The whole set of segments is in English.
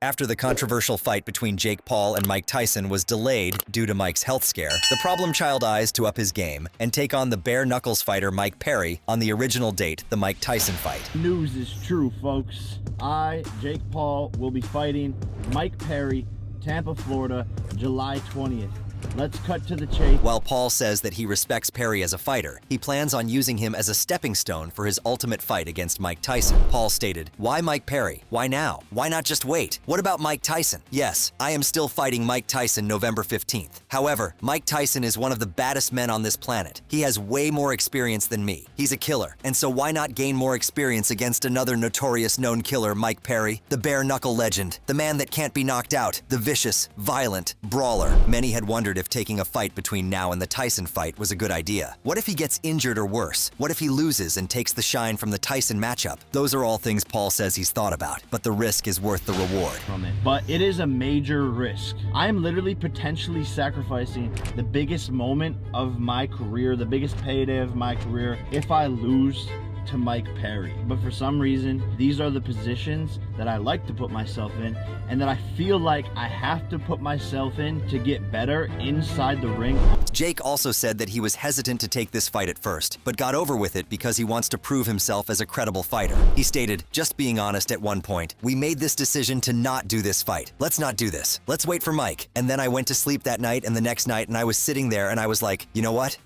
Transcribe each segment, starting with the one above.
After the controversial fight between Jake Paul and Mike Tyson was delayed due to Mike's health scare, the problem child eyes to up his game and take on the bare knuckles fighter Mike Perry on the original date, the Mike Tyson fight. News is true, folks. I, Jake Paul, will be fighting Mike Perry, Tampa, Florida, July 20th. Let's cut to the chase. While Paul says that he respects Perry as a fighter, he plans on using him as a stepping stone for his ultimate fight against Mike Tyson. Paul stated, "Why Mike Perry? Why now? Why not just wait? What about Mike Tyson? Yes, I am still fighting Mike Tyson November 15th. However, Mike Tyson is one of the baddest men on this planet. He has way more experience than me. He's a killer, and so why not gain more experience against another notorious known killer, Mike Perry, the bare knuckle legend, the man that can't be knocked out, the vicious, violent brawler." Many had wondered if taking a fight between now and the Tyson fight was a good idea. What if he gets injured or worse? What if he loses and takes the shine from the Tyson matchup? Those are all things Paul says he's thought about, but the risk is worth the reward. From it. But it is a major risk. I am literally potentially sacrificing the biggest moment of my career, the biggest payday of my career, if I lose to Mike Perry. But for some reason, these are the positions that I like to put myself in and that I feel like I have to put myself in to get better inside the ring. Jake also said that he was hesitant to take this fight at first, but got over with it because he wants to prove himself as a credible fighter. He stated, "Just being honest at one point, we made this decision to not do this fight. Let's not do this. Let's wait for Mike." And then I went to sleep that night and the next night and I was sitting there and I was like, you know what?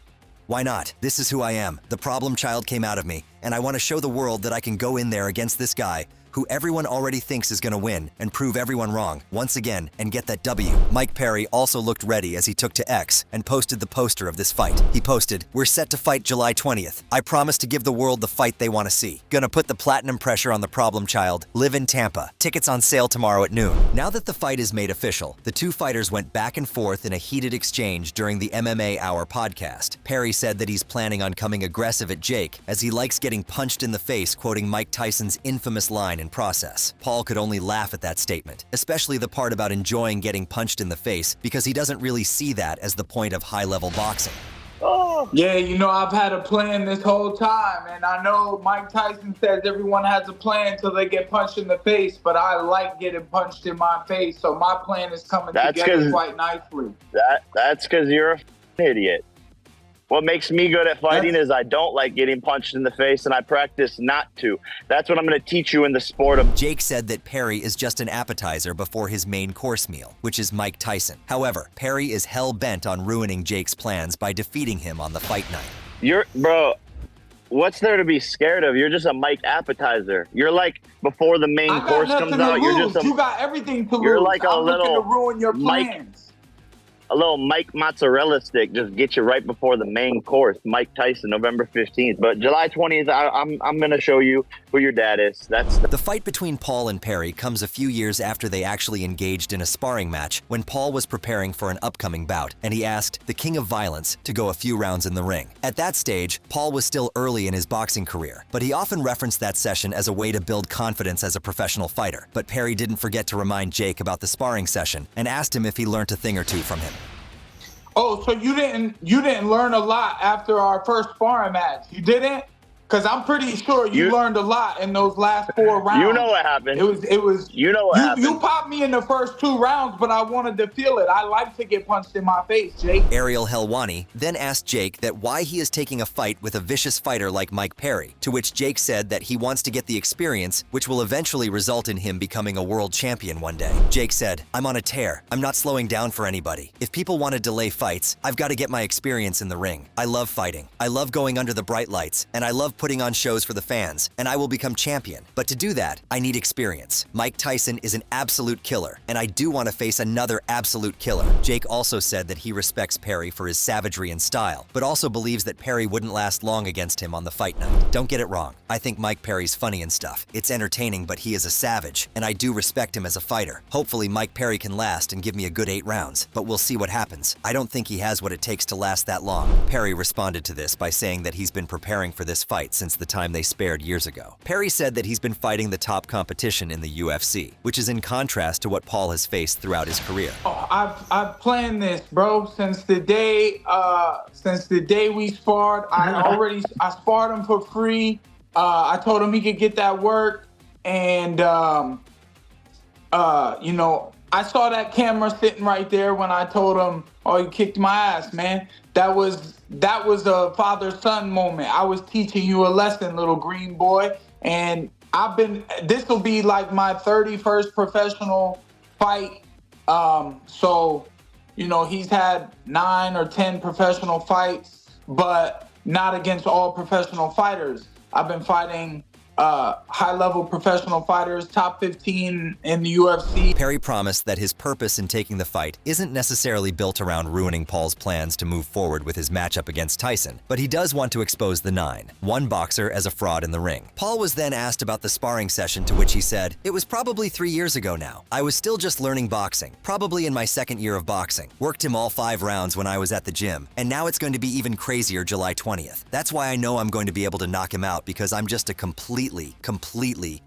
Why not? This is who I am. The problem child came out of me, and I want to show the world that I can go in there against this guy who everyone already thinks is going to win and prove everyone wrong once again and get that W. Mike Perry also looked ready as he took to X and posted the poster of this fight. He posted, "We're set to fight July 20th. I promise to give the world the fight they want to see. Gonna put the platinum pressure on the problem child. Live in Tampa. Tickets on sale tomorrow at noon." Now that the fight is made official, the two fighters went back and forth in a heated exchange during the MMA Hour podcast. Perry said that he's planning on coming aggressive at Jake as he likes getting punched in the face, quoting Mike Tyson's infamous line in process. Paul could only laugh at that statement, especially the part about enjoying getting punched in the face because he doesn't really see that as the point of high-level boxing. Oh. Yeah, I've had a plan this whole time, and I know Mike Tyson says everyone has a plan until they get punched in the face, but I like getting punched in my face, so my plan is coming together quite nicely. That's because you're an idiot. What makes me good at fighting is I don't like getting punched in the face, and I practice not to. That's what I'm going to teach you in the sport of... Jake said that Perry is just an appetizer before his main course meal, which is Mike Tyson. However, Perry is hell-bent on ruining Jake's plans by defeating him on the fight night. Bro, what's there to be scared of? You're just a Mike appetizer. You're like, before the main course comes out, you got everything to lose. You're like I'm looking to ruin your plans. A little Mike mozzarella stick just get you right before the main course. Mike Tyson, November 15th. But July 20th, I'm going to show you who your dad is. The fight between Paul and Perry comes a few years after they actually engaged in a sparring match when Paul was preparing for an upcoming bout, and he asked the King of Violence to go a few rounds in the ring. At that stage, Paul was still early in his boxing career, but he often referenced that session as a way to build confidence as a professional fighter. But Perry didn't forget to remind Jake about the sparring session and asked him if he learned a thing or two from him. Oh, so you didn't learn a lot after our first sparring match? You didn't? Because I'm pretty sure you learned a lot in those last 4 rounds. You know what happened. It was. You know what happened. You popped me in the first 2 rounds, but I wanted to feel it. I like to get punched in my face, Jake. Ariel Helwani then asked Jake that why he is taking a fight with a vicious fighter like Mike Perry, to which Jake said that he wants to get the experience, which will eventually result in him becoming a world champion one day. Jake said, "I'm on a tear. I'm not slowing down for anybody. If people want to delay fights, I've got to get my experience in the ring. I love fighting. I love going under the bright lights, and I love putting on shows for the fans, and I will become champion. But to do that, I need experience. Mike Tyson is an absolute killer, and I do want to face another absolute killer." Jake also said that he respects Perry for his savagery and style, but also believes that Perry wouldn't last long against him on the fight night. Don't get it wrong. I think Mike Perry's funny and stuff. It's entertaining, but he is a savage, and I do respect him as a fighter. Hopefully Mike Perry can last and give me a good 8 rounds, but we'll see what happens. I don't think he has what it takes to last that long. Perry responded to this by saying that he's been preparing for this fight since the time they spared years ago. Perry said that he's been fighting the top competition in the UFC, which is in contrast to what Paul has faced throughout his career. Oh, I've planned this, bro, since the day we sparred. I sparred him for free. I told him he could get that work, and I saw that camera sitting right there when I told him, "Oh, you kicked my ass, man." That was a father-son moment. I was teaching you a lesson, little green boy. And this will be like my 31st professional fight. He's had 9 or 10 professional fights, but not against all professional fighters. I've been fighting high-level professional fighters, top 15 in the UFC. Perry promised that his purpose in taking the fight isn't necessarily built around ruining Paul's plans to move forward with his matchup against Tyson, but he does want to expose the Nine, one boxer, as a fraud in the ring. Paul was then asked about the sparring session, to which he said, "It was probably 3 years ago now. I was still just learning boxing, probably in my second year of boxing. Worked him all 5 rounds when I was at the gym, and now it's going to be even crazier July 20th. That's why I know I'm going to be able to knock him out, because I'm just a completely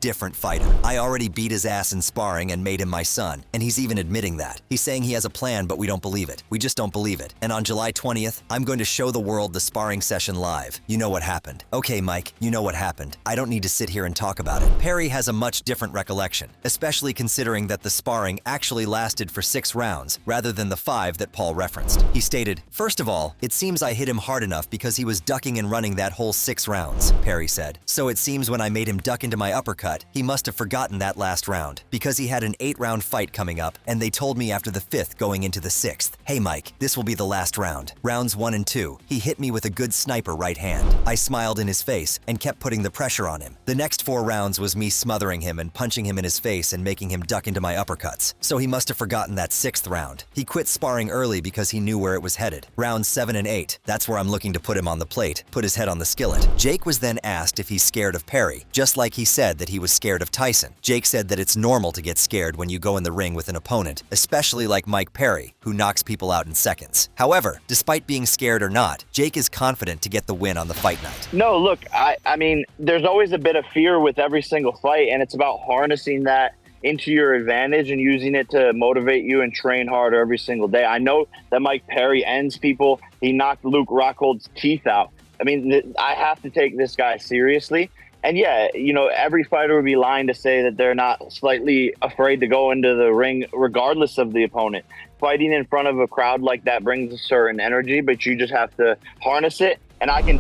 different fighter. I already beat his ass in sparring and made him my son, and he's even admitting that. He's saying he has a plan, but we don't believe it. We just don't believe it. And on July 20th, I'm going to show the world the sparring session live. You know what happened." Okay, Mike, you know what happened. I don't need to sit here and talk about it. Perry has a much different recollection, especially considering that the sparring actually lasted for 6 rounds, rather than the 5 that Paul referenced. He stated, "First of all, it seems I hit him hard enough because he was ducking and running that whole 6 rounds, Perry said. "So it seems when I made him duck into my uppercut, he must have forgotten that last round, because he had an 8-round fight coming up, and they told me after the 5th going into the 6th, 'Hey Mike, this will be the last round. Rounds 1 and 2, he hit me with a good sniper right hand. I smiled in his face and kept putting the pressure on him. The next 4 rounds was me smothering him and punching him in his face and making him duck into my uppercuts. So he must have forgotten that 6th round. He quit sparring early because he knew where it was headed. Rounds 7 and 8, that's where I'm looking to put him on the plate, put his head on the skillet." Jake was then asked if he's scared of Perry, just like he said that he was scared of Tyson. Jake said that it's normal to get scared when you go in the ring with an opponent, especially like Mike Perry, who knocks people out in seconds. However, despite being scared or not, Jake is confident to get the win on the fight night. No, look, I mean, there's always a bit of fear with every single fight, and it's about harnessing that into your advantage and using it to motivate you and train harder every single day. I know that Mike Perry ends people. He knocked Luke Rockhold's teeth out. I mean, I have to take this guy seriously. And yeah, every fighter would be lying to say that they're not slightly afraid to go into the ring regardless of the opponent. Fighting in front of a crowd like that brings a certain energy, but you just have to harness it.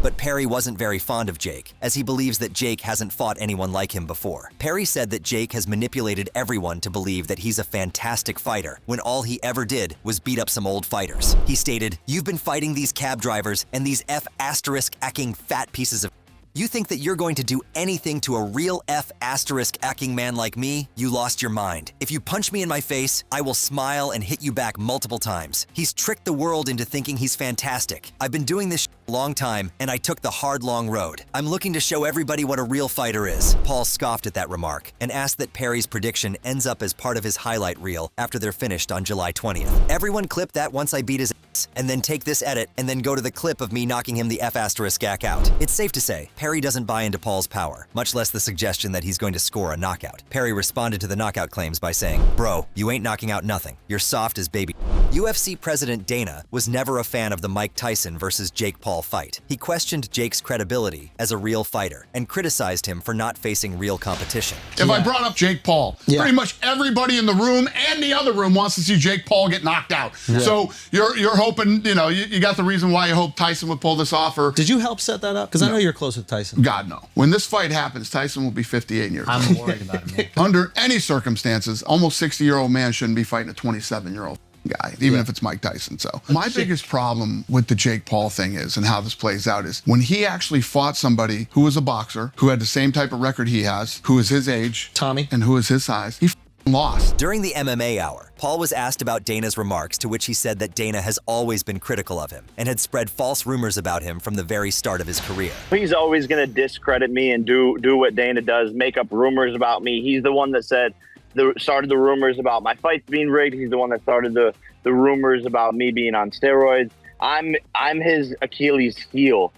But Perry wasn't very fond of Jake, as he believes that Jake hasn't fought anyone like him before. Perry said that Jake has manipulated everyone to believe that he's a fantastic fighter, when all he ever did was beat up some old fighters. He stated, "You've been fighting these cab drivers and these F***ing fat pieces of... You think that you're going to do anything to a real F***ing man like me? You lost your mind. If you punch me in my face, I will smile and hit you back multiple times. He's tricked the world into thinking he's fantastic. I've been doing this a long time, and I took the hard, long road. I'm looking to show everybody what a real fighter is." Paul scoffed at that remark and asked that Perry's prediction ends up as part of his highlight reel after they're finished on July 20th. "Everyone clip that once I beat his ass, and then take this edit, and then go to the clip of me knocking him the F***ing out." It's safe to say, Perry doesn't buy into Paul's power, much less the suggestion that he's going to score a knockout. Perry responded to the knockout claims by saying, "Bro, you ain't knocking out nothing. You're soft as baby." UFC President Dana was never a fan of the Mike Tyson versus Jake Paul fight. He questioned Jake's credibility as a real fighter and criticized him for not facing real competition. If I brought up Jake Paul, pretty much everybody in the room and the other room wants to see Jake Paul get knocked out. Yeah. So you're hoping, you got the reason why you hope Tyson would pull this off. Or did you help set that up? Because I know you're close with Tyson. God, no. When this fight happens, Tyson will be 58 years old. I'm worried about him. Under any circumstances, almost 60-year-old man shouldn't be fighting a 27-year-old guy, even if it's Mike Tyson. So my biggest problem with the Jake Paul thing is, and how this plays out, is when he actually fought somebody who was a boxer, who had the same type of record he has, who is his age, Tommy, and who is his size, he lost. During the MMA Hour, Paul was asked about Dana's remarks, to which he said that Dana has always been critical of him and had spread false rumors about him from the very start of his career. He's always going to discredit me and do what Dana does, make up rumors about me. He's the one that started the rumors about my fights being rigged. He's the one that started the rumors about me being on steroids. I'm his Achilles heel.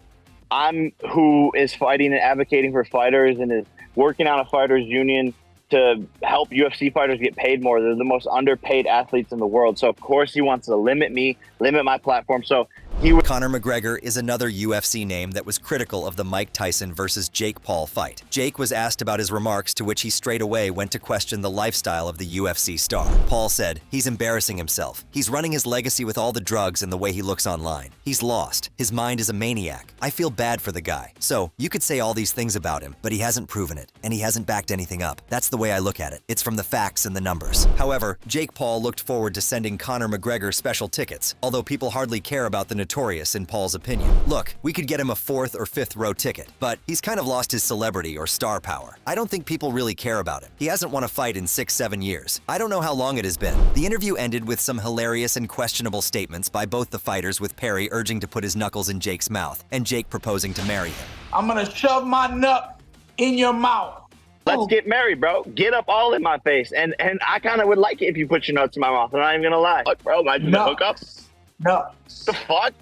I'm who is fighting and advocating for fighters and is working on a fighters union to help UFC fighters get paid more. They're the most underpaid athletes in the world. So of course he wants to limit me, limit my platform. So Conor McGregor is another UFC name that was critical of the Mike Tyson versus Jake Paul fight. Jake was asked about his remarks, to which he straight away went to question the lifestyle of the UFC star. Paul said, "He's embarrassing himself. He's running his legacy with all the drugs and the way he looks online. He's lost. His mind is a maniac. I feel bad for the guy." So, you could say all these things about him, but he hasn't proven it, and he hasn't backed anything up. That's the way I look at it. It's from the facts and the numbers. However, Jake Paul looked forward to sending Conor McGregor special tickets, although people hardly care about the notorious in Paul's opinion. Look, we could get him a 4th or 5th row ticket, but he's kind of lost his celebrity or star power. I don't think people really care about him. He hasn't won a fight in 6-7 years. I don't know how long it has been. The interview ended with some hilarious and questionable statements by both the fighters, with Perry urging to put his knuckles in Jake's mouth and Jake proposing to marry him. I'm gonna shove my nut in your mouth. Let's get married, bro. Get up all in my face. And I kind of would like it if you put your nuts in my mouth. I'm not even going to lie. Fuck, bro, am I just gonna hook up? No. The fuck?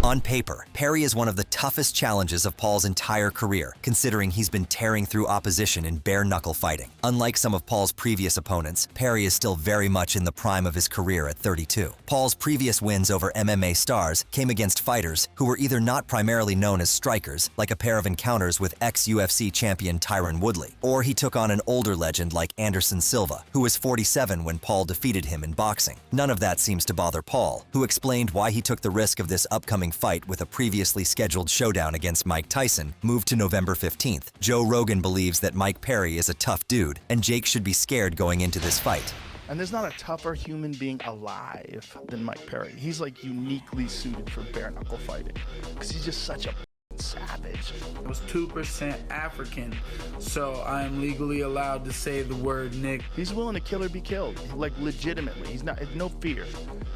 On paper, Perry is one of the toughest challenges of Paul's entire career, considering he's been tearing through opposition in bare-knuckle fighting. Unlike some of Paul's previous opponents, Perry is still very much in the prime of his career at 32. Paul's previous wins over MMA stars came against fighters who were either not primarily known as strikers, like a pair of encounters with ex-UFC champion Tyron Woodley, or he took on an older legend like Anderson Silva, who was 47 when Paul defeated him in boxing. None of that seems to bother Paul, who explained why he took the risk of this upcoming fight with a previously scheduled showdown against Mike Tyson moved to November 15th. Joe Rogan believes that Mike Perry is a tough dude, and Jake should be scared going into this fight. And there's not a tougher human being alive than Mike Perry. He's like uniquely suited for bare knuckle fighting because he's just such a savage. I was 2% African, so I am legally allowed to say the word Nick. He's willing to kill or be killed, like legitimately. He's not, no fear.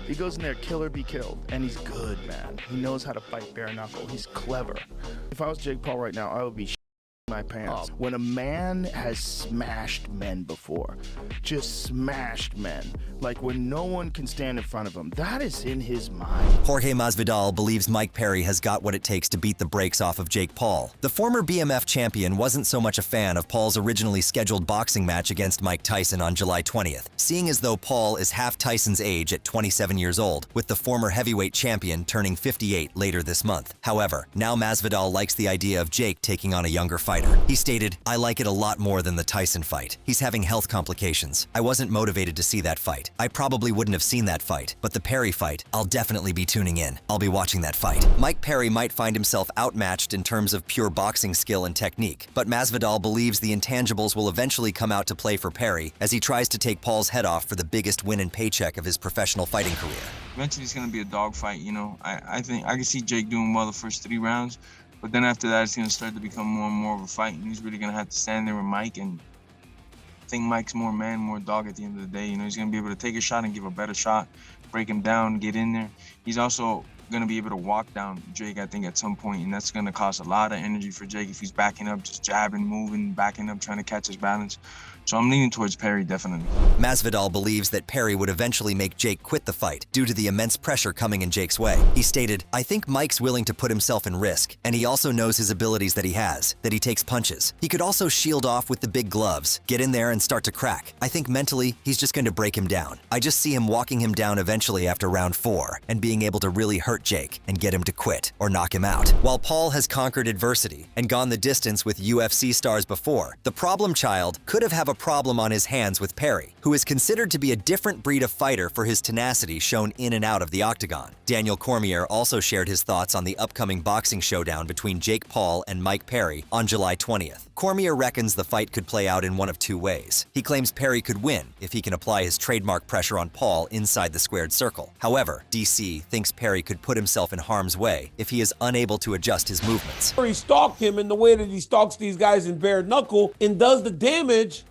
He goes in there, kill or be killed, and he's good, man. He knows how to fight bare knuckle. He's clever. If I was Jake Paul right now, I would be my pants. When a man has smashed men before, just smashed men, like when no one can stand in front of him, that is in his mind. Jorge Masvidal believes Mike Perry has got what it takes to beat the brakes off of Jake Paul. The former BMF champion wasn't so much a fan of Paul's originally scheduled boxing match against Mike Tyson on July 20th, seeing as though Paul is half Tyson's age at 27 years old, with the former heavyweight champion turning 58 later this month. However, now Masvidal likes the idea of Jake taking on a younger fighter. He stated, "I like it a lot more than the Tyson fight. He's having health complications. I wasn't motivated to see that fight. I probably wouldn't have seen that fight, but the Perry fight, I'll definitely be tuning in. I'll be watching that fight." Mike Perry might find himself outmatched in terms of pure boxing skill and technique, but Masvidal believes the intangibles will eventually come out to play for Perry as he tries to take Paul's head off for the biggest win and paycheck of his professional fighting career. Eventually it's going to be a dogfight, you know. I think I can see Jake doing well the first 3 rounds. But then after that, it's going to start to become more and more of a fight. And he's really going to have to stand there with Mike. And I think Mike's more man, more dog at the end of the day. You know, he's going to be able to take a shot and give a better shot, break him down, get in there. He's also going to be able to walk down Jake, I think, at some point. And that's going to cost a lot of energy for Jake if he's backing up, just jabbing, moving, backing up, trying to catch his balance. So I'm leaning towards Perry, definitely. Masvidal believes that Perry would eventually make Jake quit the fight due to the immense pressure coming in Jake's way. He stated, "I think Mike's willing to put himself in risk, and he also knows his abilities that he has, that he takes punches. He could also shield off with the big gloves, get in there and start to crack. I think mentally, he's just going to break him down. I just see him walking him down eventually after round 4 and being able to really hurt Jake and get him to quit or knock him out." While Paul has conquered adversity and gone the distance with UFC stars before, the problem child could have a problem on his hands with Perry, who is considered to be a different breed of fighter for his tenacity shown in and out of the octagon. Daniel Cormier also shared his thoughts on the upcoming boxing showdown between Jake Paul and Mike Perry on July 20th. Cormier reckons the fight could play out in one of 2 ways. He claims Perry could win if he can apply his trademark pressure on Paul inside the squared circle. However, DC thinks Perry could put himself in harm's way if he is unable to adjust his movements. He stalked him in the way that he stalks these guys in bare knuckle and does the damage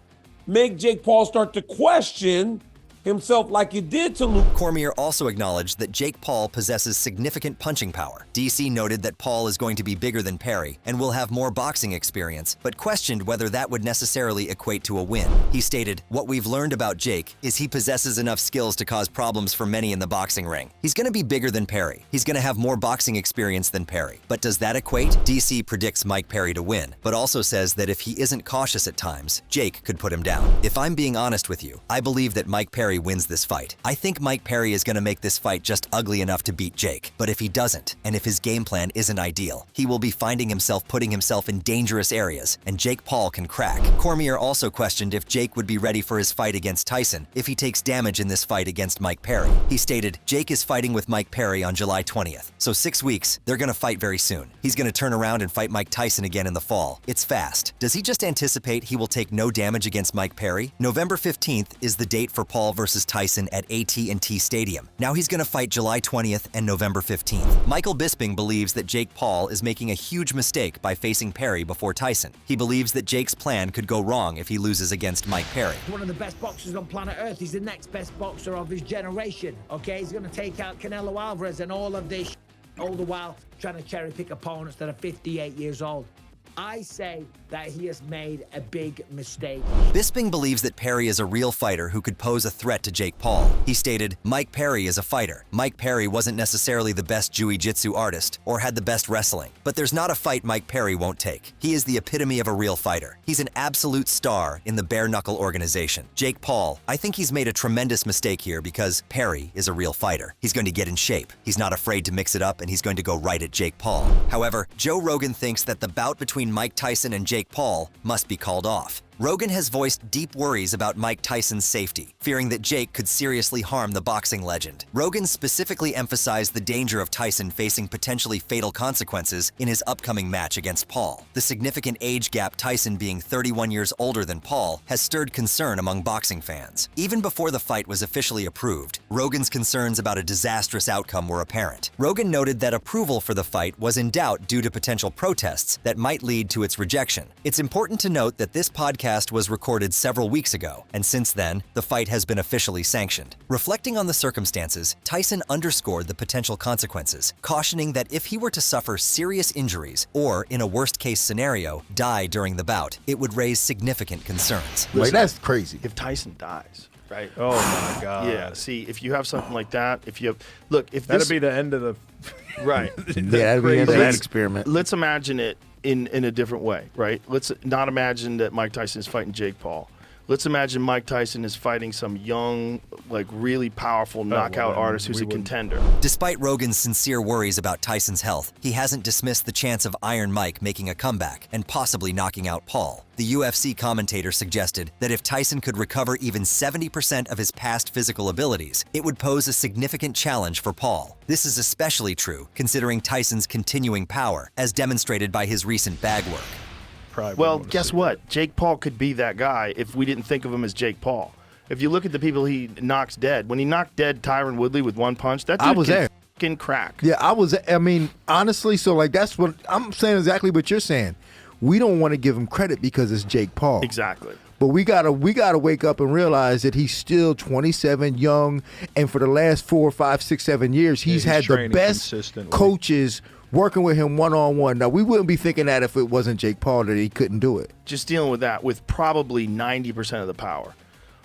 make Jake Paul start to question himself like he did to Luke. Cormier also acknowledged that Jake Paul possesses significant punching power. DC noted that Paul is going to be bigger than Perry and will have more boxing experience, but questioned whether that would necessarily equate to a win. He stated, "What we've learned about Jake is he possesses enough skills to cause problems for many in the boxing ring. He's going to be bigger than Perry. He's going to have more boxing experience than Perry. But does that equate?" DC predicts Mike Perry to win, but also says that if he isn't cautious at times, Jake could put him down. "If I'm being honest with you, I believe that Mike Perry Perry wins this fight. I think Mike Perry is going to make this fight just ugly enough to beat Jake. But if he doesn't, and if his game plan isn't ideal, he will be finding himself putting himself in dangerous areas, and Jake Paul can crack. Cormier also questioned if Jake would be ready for his fight against Tyson if he takes damage in this fight against Mike Perry. He stated, Jake is fighting with Mike Perry on July 20th, so 6 weeks, they're going to fight very soon. He's going to turn around and fight Mike Tyson again in the fall. It's fast. Does he just anticipate he will take no damage against Mike Perry? November 15th is the date for Paul versus Tyson at AT&T Stadium. Now he's going to fight July 20th and November 15th. Michael Bisping believes that Jake Paul is making a huge mistake by facing Perry before Tyson. He believes that Jake's plan could go wrong if he loses against Mike Perry. One of the best boxers on planet Earth. He's the next best boxer of his generation. Okay, he's going to take out Canelo Alvarez and all of this all the while trying to cherry pick opponents that are 58 years old. I say that he has made a big mistake. Bisping believes that Perry is a real fighter who could pose a threat to Jake Paul. He stated, Mike Perry is a fighter. Mike Perry wasn't necessarily the best jiu-jitsu artist or had the best wrestling, but there's not a fight Mike Perry won't take. He is the epitome of a real fighter. He's an absolute star in the bare knuckle organization. Jake Paul, I think he's made a tremendous mistake here because Perry is a real fighter. He's going to get in shape. He's not afraid to mix it up, and he's going to go right at Jake Paul. However, Joe Rogan thinks that the bout between Mike Tyson and Jake Paul must be called off. Rogan has voiced deep worries about Mike Tyson's safety, fearing that Jake could seriously harm the boxing legend. Rogan specifically emphasized the danger of Tyson facing potentially fatal consequences in his upcoming match against Paul. The significant age gap, Tyson being 31 years older than Paul, has stirred concern among boxing fans. Even before the fight was officially approved, Rogan's concerns about a disastrous outcome were apparent. Rogan noted that approval for the fight was in doubt due to potential protests that might lead to its rejection. It's important to note that this podcast was recorded several weeks ago, and since then, the fight has been officially sanctioned. Reflecting on the circumstances, Tyson underscored the potential consequences, cautioning that if he were to suffer serious injuries or, in a worst-case scenario, die during the bout, it would raise significant concerns. Like, that's crazy. If Tyson dies, right? Oh my God. Yeah. See, if you have something like that, if you have, look, if That'd this, be the end of the right. Yeah, that'd be the end of that experiment. Let's imagine it in a different way, right? Let's not imagine that Mike Tyson is fighting Jake Paul. Let's imagine Mike Tyson is fighting some young, like really powerful knockout artist who's a contender. Despite Rogan's sincere worries about Tyson's health, he hasn't dismissed the chance of Iron Mike making a comeback and possibly knocking out Paul. The UFC commentator suggested that if Tyson could recover even 70% of his past physical abilities, it would pose a significant challenge for Paul. This is especially true considering Tyson's continuing power, as demonstrated by his recent bag work. Well, guess what? Jake Paul could be that guy if we didn't think of him as Jake Paul. If you look at the people he knocks dead, when he knocked dead Tyron Woodley with one punch, that dude I was there. Fucking crack. Yeah, I mean, honestly, so like that's what I'm saying, exactly what you're saying. We don't want to give him credit because it's Jake Paul. Exactly. But we gotta wake up and realize that he's still 27, young, and for the last 4, 5, 6, 7 years, he's had the best coaches working with him one-on-one. Now, we wouldn't be thinking that if it wasn't Jake Paul that he couldn't do it. Just dealing with that with probably 90% of the power.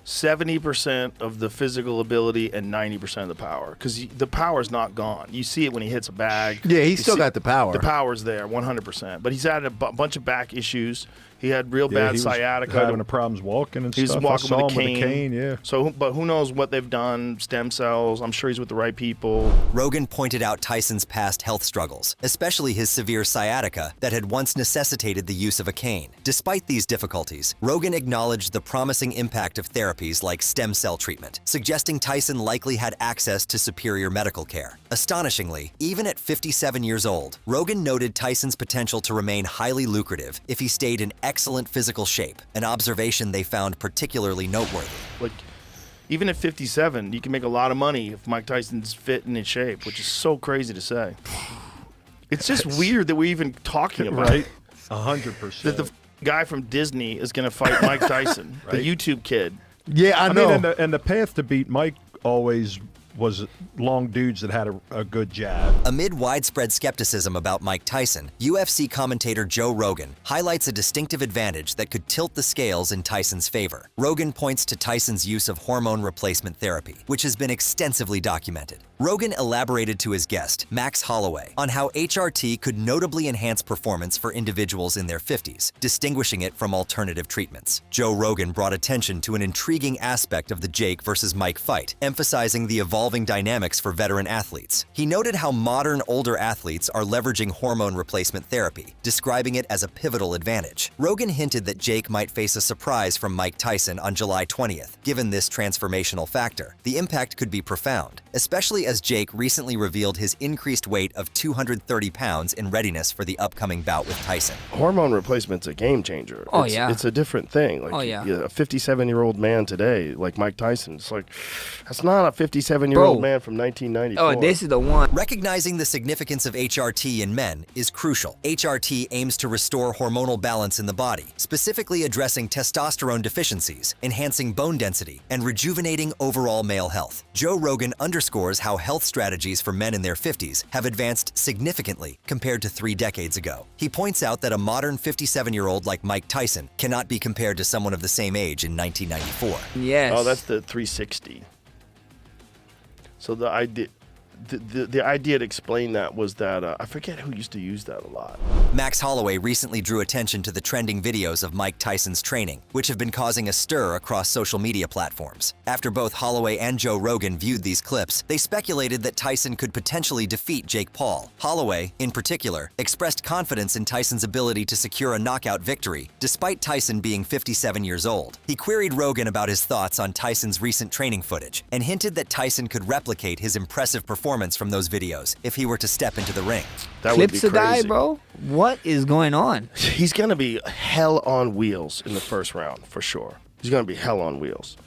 70% of the physical ability and 90% of the power, because the power's not gone. You see it when he hits a bag. Yeah, he's still got the power. The power's there, 100%. But he's had a bunch of back issues. He had real bad sciatica. Having the problems walking and he's stuff. Walking with a cane. Yeah. So, but who knows what they've done? Stem cells. I'm sure he's with the right people. Rogan pointed out Tyson's past health struggles, especially his severe sciatica that had once necessitated the use of a cane. Despite these difficulties, Rogan acknowledged the promising impact of therapies like stem cell treatment, suggesting Tyson likely had access to superior medical care. Astonishingly, even at 57 years old, Rogan noted Tyson's potential to remain highly lucrative if he stayed in excellent physical shape, an observation they found particularly noteworthy. Like, even at 57, you can make a lot of money if Mike Tyson's fit and in shape, which is so crazy to say. It's just weird that we're even talking about it. 100%. That the guy from Disney is going to fight Mike Tyson, the YouTube kid. Yeah, I know. mean, and the path to beat Mike always was long dudes that had a good jab. Amid widespread skepticism about Mike Tyson, UFC commentator Joe Rogan highlights a distinctive advantage that could tilt the scales in Tyson's favor. Rogan points to Tyson's use of hormone replacement therapy, which has been extensively documented. Rogan elaborated to his guest, Max Holloway, on how HRT could notably enhance performance for individuals in their 50s, distinguishing it from alternative treatments. Joe Rogan brought attention to an intriguing aspect of the Jake versus Mike fight, emphasizing the evolving dynamics for veteran athletes. He noted how modern older athletes are leveraging hormone replacement therapy, describing it as a pivotal advantage. Rogan hinted that Jake might face a surprise from Mike Tyson on July 20th. Given this transformational factor, the impact could be profound, especially as Jake recently revealed his increased weight of 230 pounds in readiness for the upcoming bout with Tyson. Hormone replacement's a game changer. Oh, it's, yeah. It's a different thing. Like, a 57-year-old man today, like Mike Tyson, it's like, that's not a 57-year-old man from 1994. Oh, this is the one. Recognizing the significance of HRT in men is crucial. HRT aims to restore hormonal balance in the body, specifically addressing testosterone deficiencies, enhancing bone density, and rejuvenating overall male health. Joe Rogan underscores how health strategies for men in their 50s have advanced significantly compared to 3 decades ago. He points out that a modern 57-year-old like Mike Tyson cannot be compared to someone of the same age in 1994. Yes. Oh, that's the 360. So the idea to explain that was that I forget who used to use that a lot. Max Holloway recently drew attention to the trending videos of Mike Tyson's training, which have been causing a stir across social media platforms. After both Holloway and Joe Rogan viewed these clips, they speculated that Tyson could potentially defeat Jake Paul. Holloway, in particular, expressed confidence in Tyson's ability to secure a knockout victory, despite Tyson being 57 years old. He queried Rogan about his thoughts on Tyson's recent training footage and hinted that Tyson could replicate his impressive performance from those videos if he were to step into the ring. That would be Clips a guy, crazy. bro. What is going on? He's going to be hell on wheels in the first round, for sure. He's going to be hell on wheels.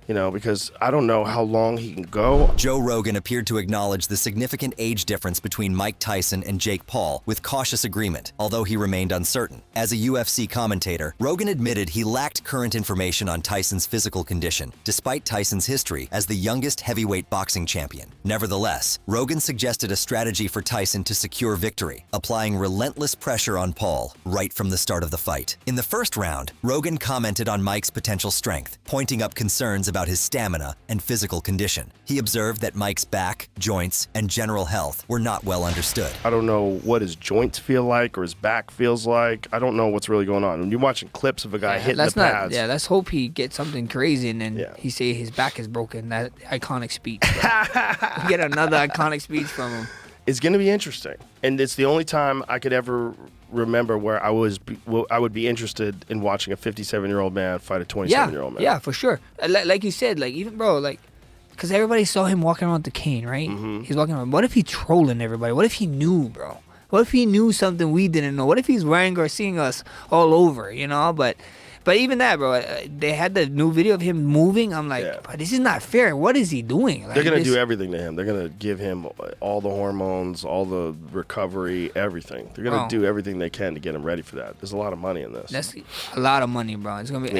You know, because I don't know how long he can go. Joe Rogan appeared to acknowledge the significant age difference between Mike Tyson and Jake Paul with cautious agreement, although he remained uncertain. As a UFC commentator, Rogan admitted he lacked current information on Tyson's physical condition, despite Tyson's history as the youngest heavyweight boxing champion. Nevertheless, Rogan suggested a strategy for Tyson to secure victory, applying relentless pressure on Paul right from the start of the fight. In the first round, Rogan commented on Mike's potential strength, pointing up concerns about his stamina and physical condition. He observed that Mike's back, joints, and general health were not well understood. I don't know what his joints feel like or his back feels like. I don't know what's really going on. When you're watching clips of a guy hitting the pads. Yeah, let's hope he gets something crazy and then he say his back is broken. That iconic speech. We get another iconic speech from him. It's going to be interesting. And it's the only time I could ever remember where I would be interested in watching a 57-year-old man fight a 27-year-old man. Yeah, for sure. Like you said, like even bro, like because everybody saw him walking around with the cane, right? Mm-hmm. He's walking around. What if he trolling everybody? What if he knew, bro? What if he knew something we didn't know? What if he's wearing or seeing us all over, you know? But even that, bro, they had the new video of him moving. I'm like, but this is not fair. What is he doing? Like, They're going to do everything to him. They're going to give him all the hormones, all the recovery, everything. They're going to do everything they can to get him ready for that. There's a lot of money in this. That's a lot of money, bro. It's going to be,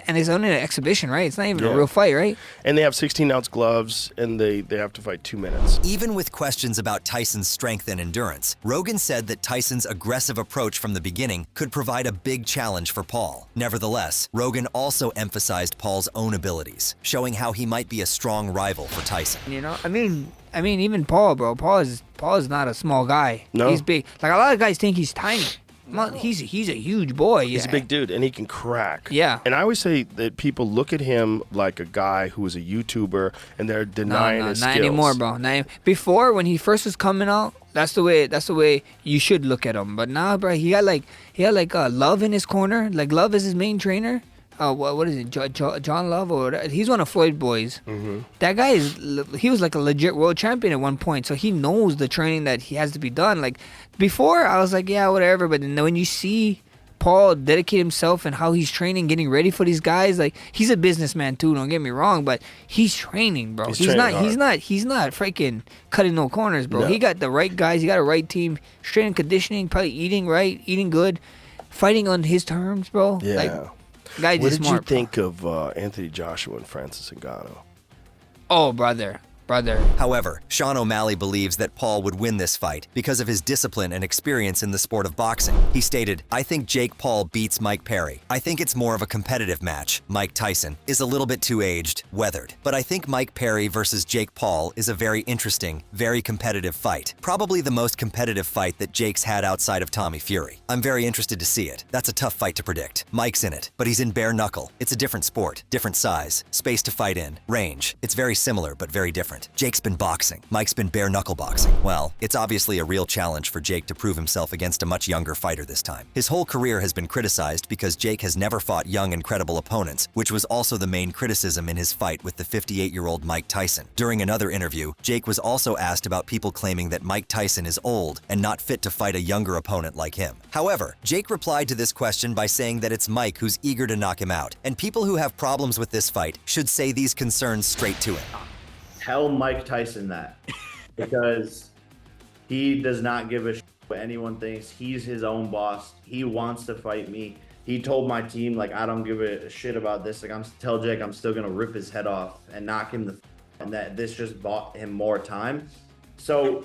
and it's only an exhibition, right? It's not even a real fight, right? And they have 16-ounce gloves, and they have to fight 2 minutes. Even with questions about Tyson's strength and endurance, Rogan said that Tyson's aggressive approach from the beginning could provide a big challenge for Paul. Nevertheless, Rogan also emphasized Paul's own abilities, showing how he might be a strong rival for Tyson. You know, I mean, even Paul, bro. Paul is not a small guy. No. He's big. Like a lot of guys think he's tiny. He's a huge boy. He's a big dude, and he can crack. Yeah. And I always say that people look at him like a guy who is a YouTuber, and they're denying his skills. Not anymore, bro. Before, when he first was coming out, that's the way you should look at him. But now, bro, he got like Love in his corner. Like Love is his main trainer. What is it? John Love or whatever. He's one of Floyd boys. Mm-hmm. That guy he was like a legit world champion at one point, so he knows the training that he has to be done. Like before, I was like, yeah, whatever. But then when you see Paul dedicate himself and how he's training, getting ready for these guys, like he's a businessman too. Don't get me wrong, but he's training, bro. He's not freaking cutting no corners, bro. No. He got the right guys. He got a right team. Strength and conditioning, probably eating right, eating good, fighting on his terms, bro. Yeah. Like, guy what just did smart, you think of Anthony Joshua and Francis Ngannou? Oh, brother. brother. However, Sean O'Malley believes that Paul would win this fight because of his discipline and experience in the sport of boxing. He stated, "I think Jake Paul beats Mike Perry. I think it's more of a competitive match. Mike Tyson is a little bit too aged, weathered. But I think Mike Perry versus Jake Paul is a very interesting, very competitive fight. Probably the most competitive fight that Jake's had outside of Tommy Fury. I'm very interested to see it. That's a tough fight to predict. Mike's in it, but he's in bare knuckle. It's a different sport, different size, space to fight in, range. It's very similar, but very different. Jake's been boxing. Mike's been bare knuckle boxing. Well, it's obviously a real challenge for Jake to prove himself against a much younger fighter this time. His whole career has been criticized because Jake has never fought young and credible opponents, which was also the main criticism in his fight with the 58-year-old Mike Tyson. During another interview, Jake was also asked about people claiming that Mike Tyson is old and not fit to fight a younger opponent like him. However, Jake replied to this question by saying that it's Mike who's eager to knock him out, and people who have problems with this fight should say these concerns straight to him. Tell Mike Tyson that, because he does not give a shit what anyone thinks. He's his own boss. He wants to fight me. He told my team, like, I don't give a shit about this. Like, tell Jake I'm still gonna rip his head off and knock him and that this just bought him more time. So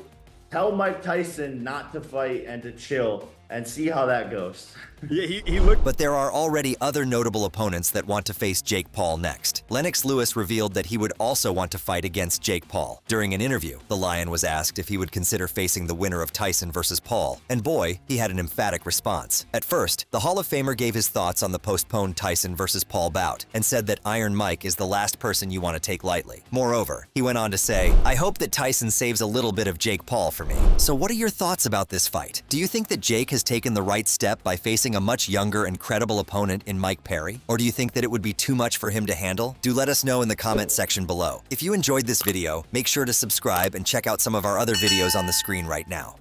tell Mike Tyson not to fight and to chill and see how that goes. Yeah, he looked. But there are already other notable opponents that want to face Jake Paul next. Lennox Lewis revealed that he would also want to fight against Jake Paul. During an interview, the Lion was asked if he would consider facing the winner of Tyson versus Paul, and boy, he had an emphatic response. At first, the Hall of Famer gave his thoughts on the postponed Tyson versus Paul bout and said that Iron Mike is the last person you want to take lightly. Moreover, he went on to say, "I hope that Tyson saves a little bit of Jake Paul for me." So what are your thoughts about this fight? Do you think that Jake has taken the right step by facing a much younger and credible opponent in Mike Perry? Or do you think that it would be too much for him to handle? Do let us know in the comment section below. If you enjoyed this video, make sure to subscribe and check out some of our other videos on the screen right now.